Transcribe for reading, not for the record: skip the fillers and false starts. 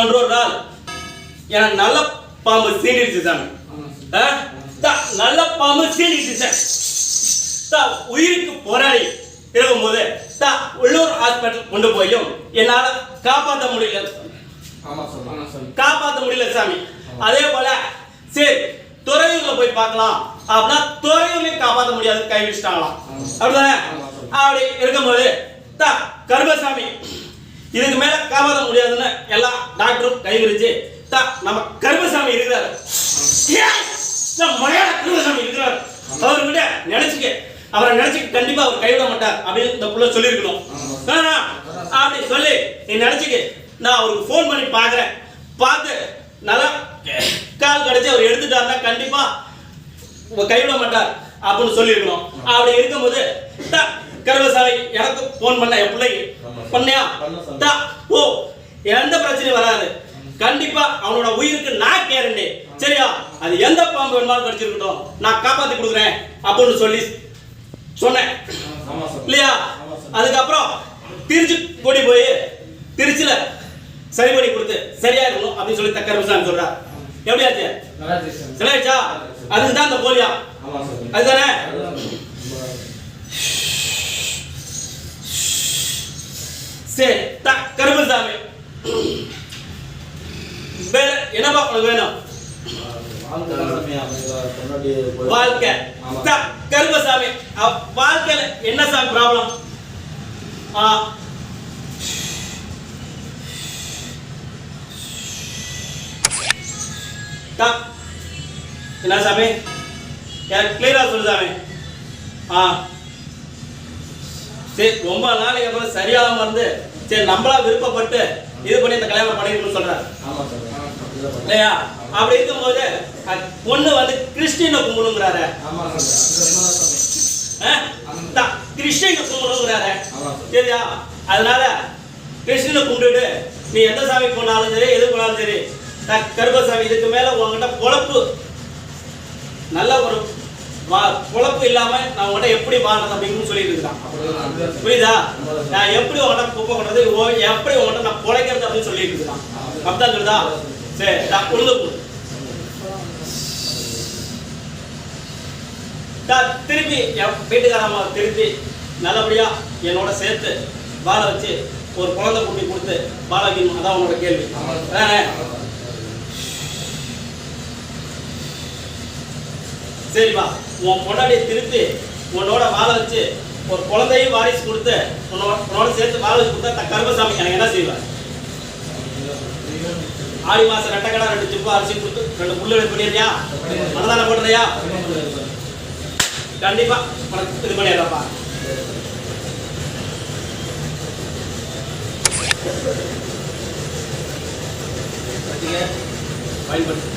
அன்று ஒரு நாள் எனக்கு நல்ல பாம்பு சீண்டிடுச்சு சாமி. நல்ல பாம்பு சீண்டிடுச்சு சார். உயிருக்கு போராடி இருக்கும்போது உள்ளூர் ஹாஸ்பிட்டல் கொண்டு போயும் என்னால காப்பாற்ற முடியல. காப்பாற்ற முடியல சாமி. அதே போல சரி துறையூர்ல போய் பார்க்கலாம் அப்படின்னா துறையூர்லயும் காப்பாற்ற முடியாது, கை வச்சுட்டாங்களாம். அப்படிதானே? அப்படி இருக்கும்போது கருப்பசாமி இதுக்கு மேல காப்பாற்ற முடியாதுன்னு எல்லா டாக்டரும் கை விரிச்சு நம்ம கருப்பசாமி இருக்கிறாரு, மலையாள கருப்பசாமி இருக்கிறாரு, அவர்கிட்ட நினைச்சுக்க, அவரை நினைச்சுக்க கண்டிப்பா அவர் கைவிட மாட்டார் அப்படின்னு இந்த புள்ள சொல்லியிருக்கணும். அப்படி சொல்லி நீ நினைச்சுக்க, நான் அவருக்கு ஃபோன் பண்ணி பார்க்குறேன், பார்த்து நல்லா கால் கிடைச்சி அவர் எடுத்துட்டாருன்னா கண்டிப்பா கைவிட மாட்டார் அப்படின்னு சொல்லியிருக்கணும். அப்படி இருக்கும்போது கருப்பசாமி எனக்கு ஃபோன் பண்ண என் பிள்ளைக்கு பண்ணியா ஓ எந்த பிரச்சனையும் வராது, கண்டிப்பா அவனோட உயிருக்கு நான் கேரண்டி, சரியா? அது எந்த பாம்பு வேணுமாலும் கடிச்சிருக்கட்டும், நான் காப்பாத்தி கொடுக்குறேன் அப்படின்னு சொல்லி சொன்னேன் இல்லையா? அதுக்கப்புறம் திருச்சி கூட்டி போய் திருச்சியில சரி பண்ணி கொடுத்து சரியா இருக்கணும் அப்படின்னு சொல்லி கருப்பசாமி சொல்றார். எப்படியாச்சு? சரியாச்சா? அதுதான் அந்த போலியா? அதுதானே? சரி கருப்பசாமி வேற என்னப்பா உனக்கு வேணும்? வாழ்க்கை. கருப்பசாமி வாழ்க்கையில என்ன சாமி ப்ராப்ளம்? என்ன சாமி எனக்கு கிளியரா சொல்லு சாமி. சரி ரொம்ப நாளைக்கு அப்புறம் சரியாகாம இருந்து சரி நம்மளா விருப்பப்பட்டு இது பண்ணி இந்த கல்யாணம் பண்ணிக்கணும்னு சொல்றாரு இல்லையா? அப்படி இருக்கும்போது பொண்ணு வந்து கிறிஸ்டியனை கும்பிடுங்கிறாரு, கிறிஸ்டியனை கும்பிடுங்கிறாரு, சரியா? அதனால கிறிஸ்டியனை கும்பிட்டுட்டு நீ எந்த சாமி போனாலும் சரி எது போனாலும் சரி கருப்பசாமி இதுக்கு மேல உங்ககிட்ட பொழப்பு நல்ல ஒரு பொழப்பு இல்லாம நான் உங்கள்கிட்ட எப்படி வாழணும் அப்படின்னு சொல்லிட்டு இருக்கான். புரியுதா? நான் எப்படி உங்கள்கிட்ட குப்பை கொண்டது, எப்படி உங்கள்கிட்ட நான் பொழைக்கிறது அப்படின்னு சொல்லிட்டு இருக்கான். அப்படிதான் சொல்லுதா? சரி உழுது திருப்பி என் வீட்டுக்காரம்மா திருப்பி நல்லபடியா என்னோட சேர்த்து வாழ வச்சு ஒரு குழந்தை குட்டி கொடுத்து வாழ வைக்கணும். அதான் உன்னோட கேள்வி. சரிப்பா, உன் பொண்டாடி திருப்பி உன்னோட வாழ வச்சு ஒரு குழந்தையும் வாரிசு கொடுத்து உன்னோட சேர்த்து வாழ வச்சு கொடுத்தா கருப்பசாமி எனக்கு என்ன செய்வார்? ஆடி மாசம் 2 கடை 2 சிப்பா அரிசி கொடுத்து 2 புல்லு பண்ணிடுறியா? மனதான போடுறியா? கண்டிப்பா உனக்கு இது பண்ணிடுறப்பா. பயன்படுத்தி